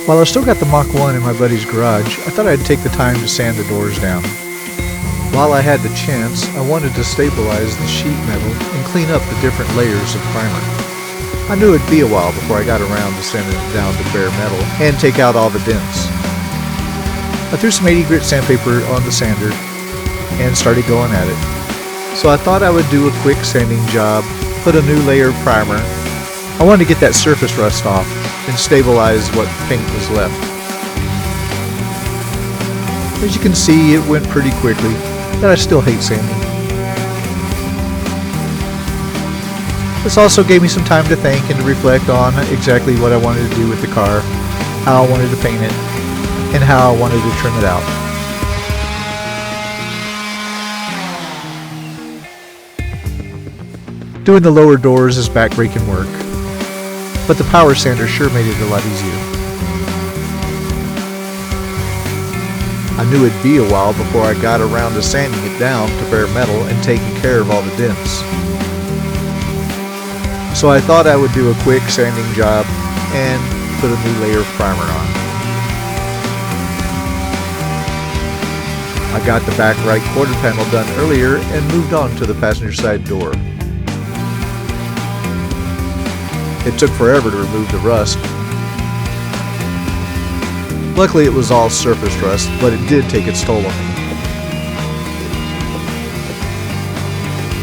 While I still got the Mach 1 in my buddy's garage, I thought I'd take the time to sand the doors down. While I had the chance, I wanted to stabilize the sheet metal and clean up the different layers of primer. I knew it'd be a while before I got around to sanding it down to bare metal and take out all the dents. I threw some 80 grit sandpaper on the sander and started going at it. So I thought I would do a quick sanding job, put a new layer of primer. I wanted to get that surface rust off and stabilize what paint was left. As you can see, it went pretty quickly, but I still hate sanding. This also gave me some time to think and to reflect on exactly what I wanted to do with the car, how I wanted to paint it, and how I wanted to trim it out. Doing the lower doors is backbreaking work, but the power sander sure made it a lot easier. I knew it'd be a while before I got around to sanding it down to bare metal and taking care of all the dents. So I thought I would do a quick sanding job and put a new layer of primer on. I got the back right quarter panel done earlier and moved on to the passenger side door. It took forever to remove the rust. Luckily it was all surface rust, but it did take its toll on me.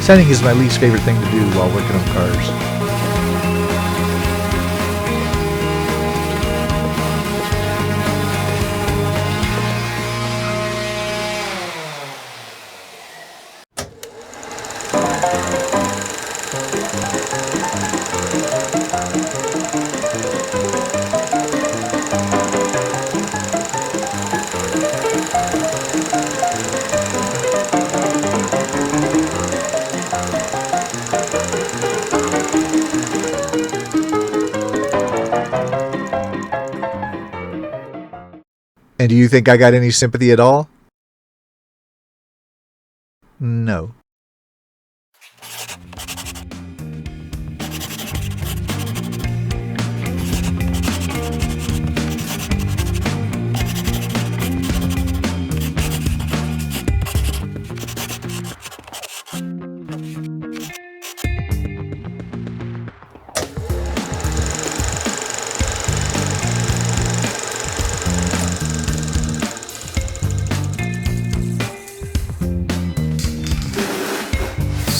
Sanding is my least favorite thing to do while working on cars. And do you think I got any sympathy at all? No.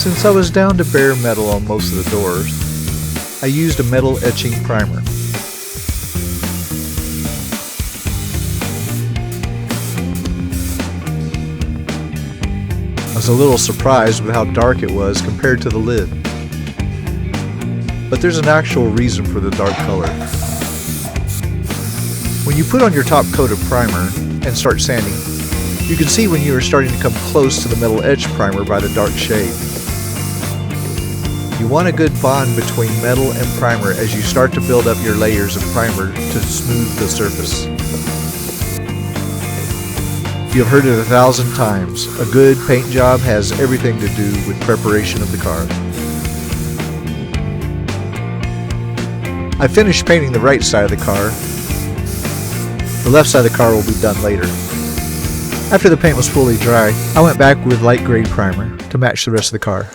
Since I was down to bare metal on most of the doors, I used a metal etching primer. I was a little surprised with how dark it was compared to the lid. But there's an actual reason for the dark color. When you put on your top coat of primer and start sanding, you can see when you are starting to come close to the metal etch primer by the dark shade. You want a good bond between metal and primer as you start to build up your layers of primer to smooth the surface. You've heard it 1,000 times. A good paint job has everything to do with preparation of the car. I finished painting the right side of the car. The left side of the car will be done later. After the paint was fully dry, I went back with light gray primer to match the rest of the car.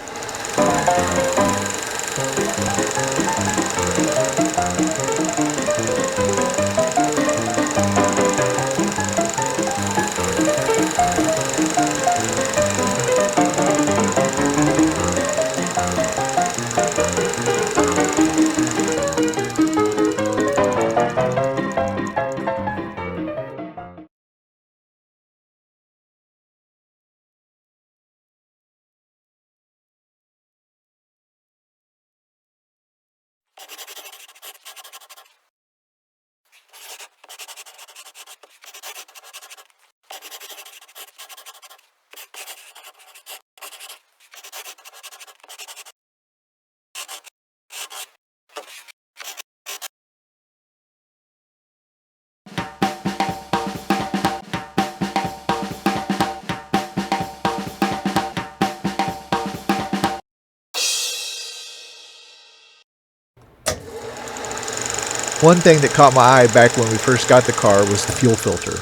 One thing that caught my eye back when we first got the car was the fuel filter.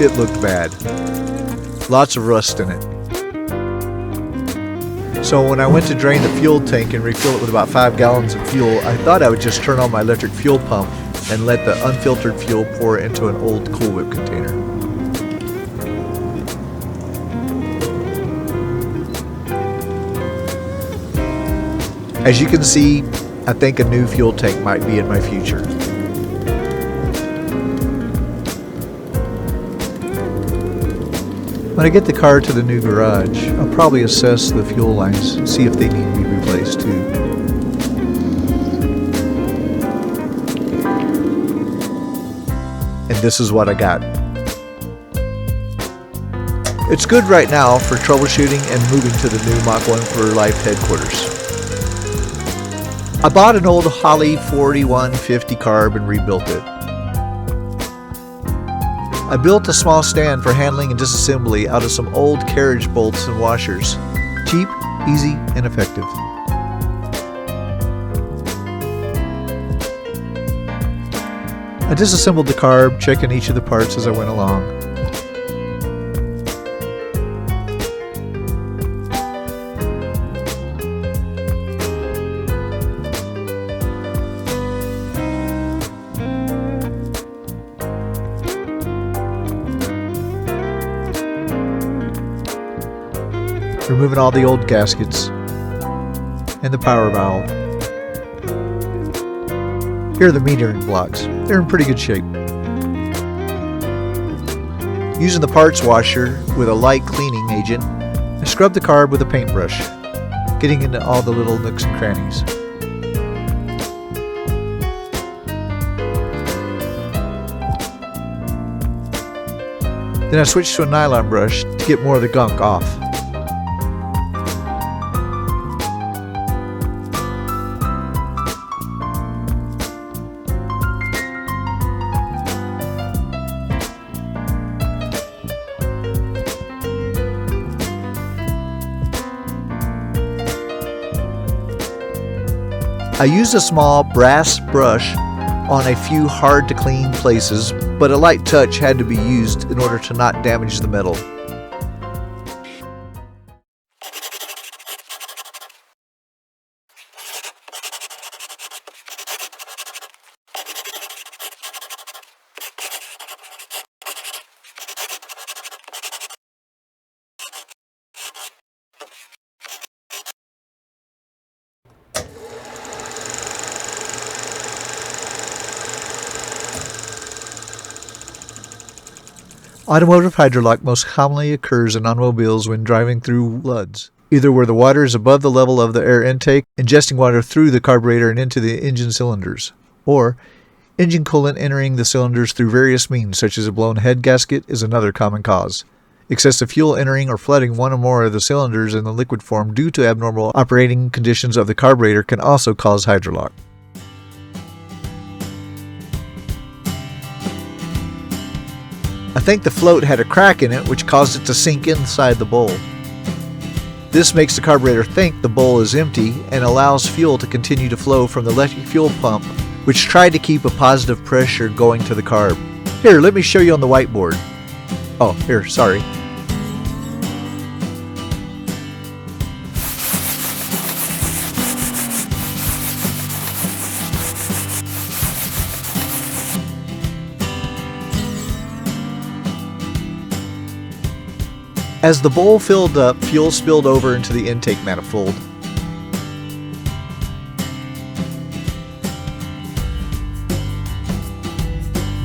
It looked bad. Lots of rust in it. So when I went to drain the fuel tank and refill it with about 5 gallons of fuel, I thought I would just turn on my electric fuel pump and let the unfiltered fuel pour into an old Cool Whip container. As you can see, I think a new fuel tank might be in my future. When I get the car to the new garage, I'll probably assess the fuel lines and see if they need to be replaced too. And this is what I got. It's good right now for troubleshooting and moving to the new MyMach1forLife headquarters. I bought an old Holley 4150 carb and rebuilt it. I built a small stand for handling and disassembly out of some old carriage bolts and washers. Cheap, easy, and effective. I disassembled the carb, checking each of the parts as I went along. Removing all the old gaskets and the power valve. Here are the metering blocks. They're in pretty good shape. Using the parts washer with a light cleaning agent, I scrubbed the carb with a paintbrush, getting into all the little nooks and crannies. Then I switched to a nylon brush to get more of the gunk off. I used a small brass brush on a few hard to clean places, but a light touch had to be used in order to not damage the metal. Automotive hydrolock most commonly occurs in automobiles when driving through floods, either where the water is above the level of the air intake, ingesting water through the carburetor and into the engine cylinders, or engine coolant entering the cylinders through various means, such as a blown head gasket is another common cause. Excessive fuel entering or flooding one or more of the cylinders in the liquid form due to abnormal operating conditions of the carburetor can also cause hydrolock. I think the float had a crack in it which caused it to sink inside the bowl. This makes the carburetor think the bowl is empty and allows fuel to continue to flow from the electric fuel pump, which tried to keep a positive pressure going to the carb. Here, let me show you on the whiteboard. Oh, here, sorry. As the bowl filled up, fuel spilled over into the intake manifold.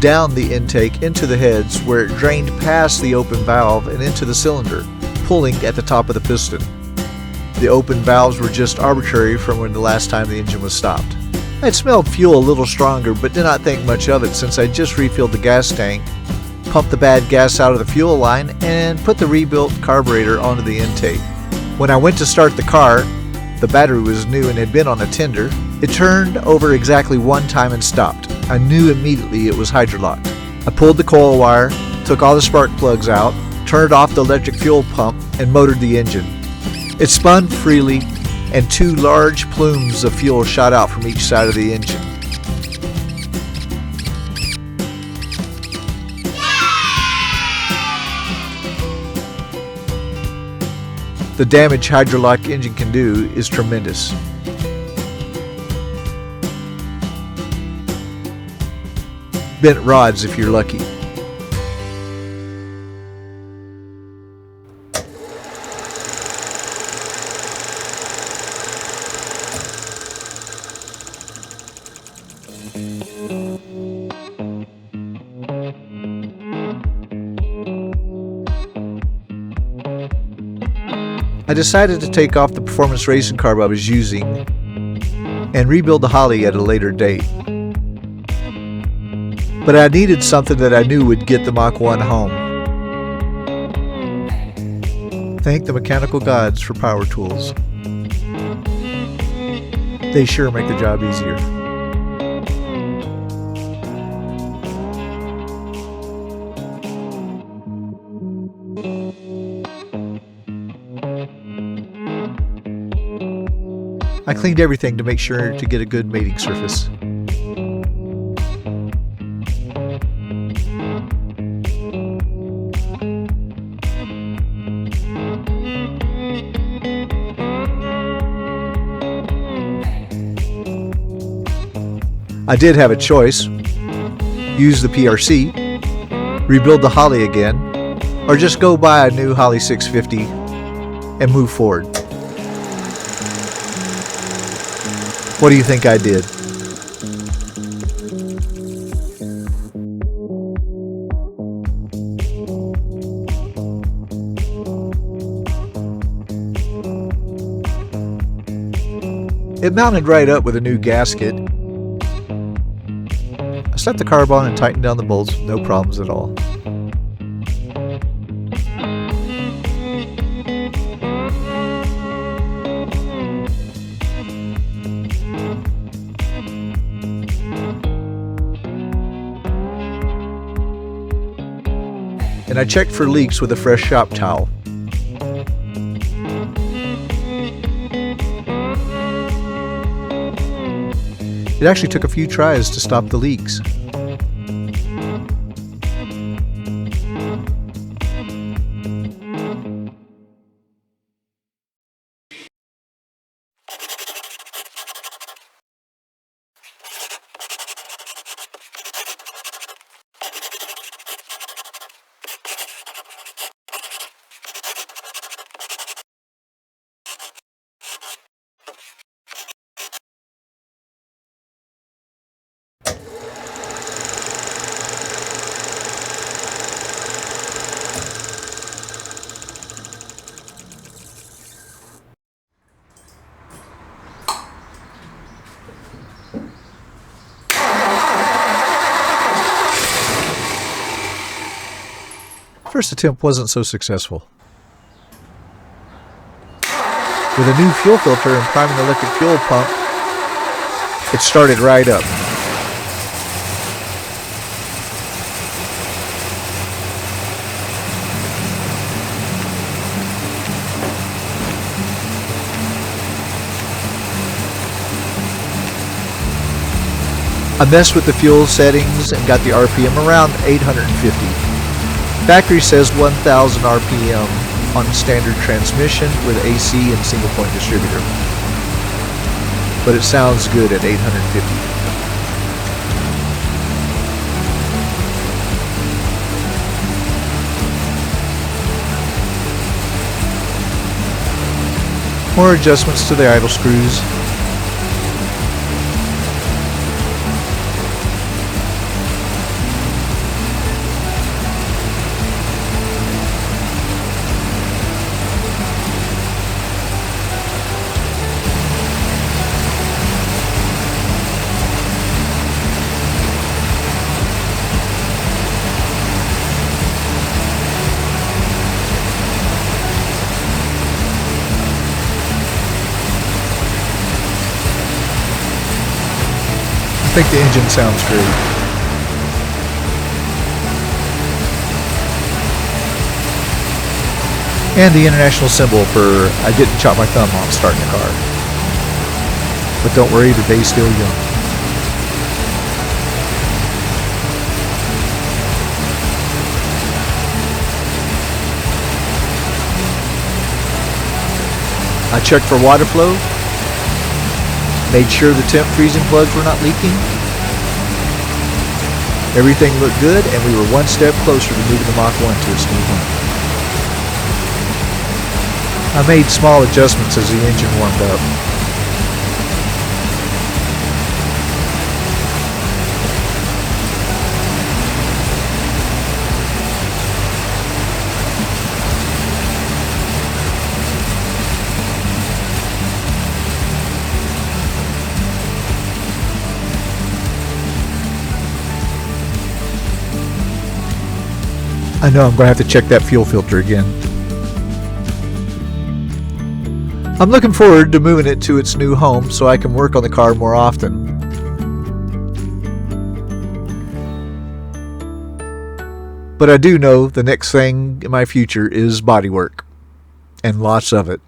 Down the intake into the heads, where it drained past the open valve and into the cylinder, pulling at the top of the piston. The open valves were just arbitrary from when the last time the engine was stopped. I had smelled fuel a little stronger, but did not think much of it since I just refilled the gas tank, pumped the bad gas out of the fuel line, and put the rebuilt carburetor onto the intake. When I went to start the car, the battery was new and had been on a tender. It turned over exactly one time and stopped. I knew immediately it was hydrolocked. I pulled the coil wire, took all the spark plugs out, turned off the electric fuel pump, and motored the engine. It spun freely, and 2 large plumes of fuel shot out from each side of the engine. The damage Hydrolock engine can do is tremendous. Bent rods if you're lucky. I decided to take off the performance racing carb I was using and rebuild the Holly at a later date. But I needed something that I knew would get the Mach 1 home. Thank the mechanical gods for power tools. They sure make the job easier. I cleaned everything to make sure to get a good mating surface. I did have a choice: use the PRC, rebuild the Holly again, or just go buy a new Holly 650 and move forward. What do you think I did? It mounted right up with a new gasket. I set the carb on and tightened down the bolts, no problems at all. And I checked for leaks with a fresh shop towel. It actually took a few tries to stop the leaks. First attempt wasn't so successful. With a new fuel filter and priming electric fuel pump, it started right up. I messed with the fuel settings and got the RPM around 850. Factory says 1000 RPM on standard transmission with AC and single point distributor, but it sounds good at 850. More adjustments to the idle screws. I think the engine sounds great. And the international symbol for I didn't chop my thumb off starting the car. But don't worry, the day's still young. I checked for water flow, made sure the temp freezing plugs were not leaking. Everything looked good, and we were one step closer to moving the Mach 1 to its new home. I made small adjustments as the engine warmed up. I know I'm going to have to check that fuel filter again. I'm looking forward to moving it to its new home so I can work on the car more often. But I do know the next thing in my future is bodywork, and lots of it.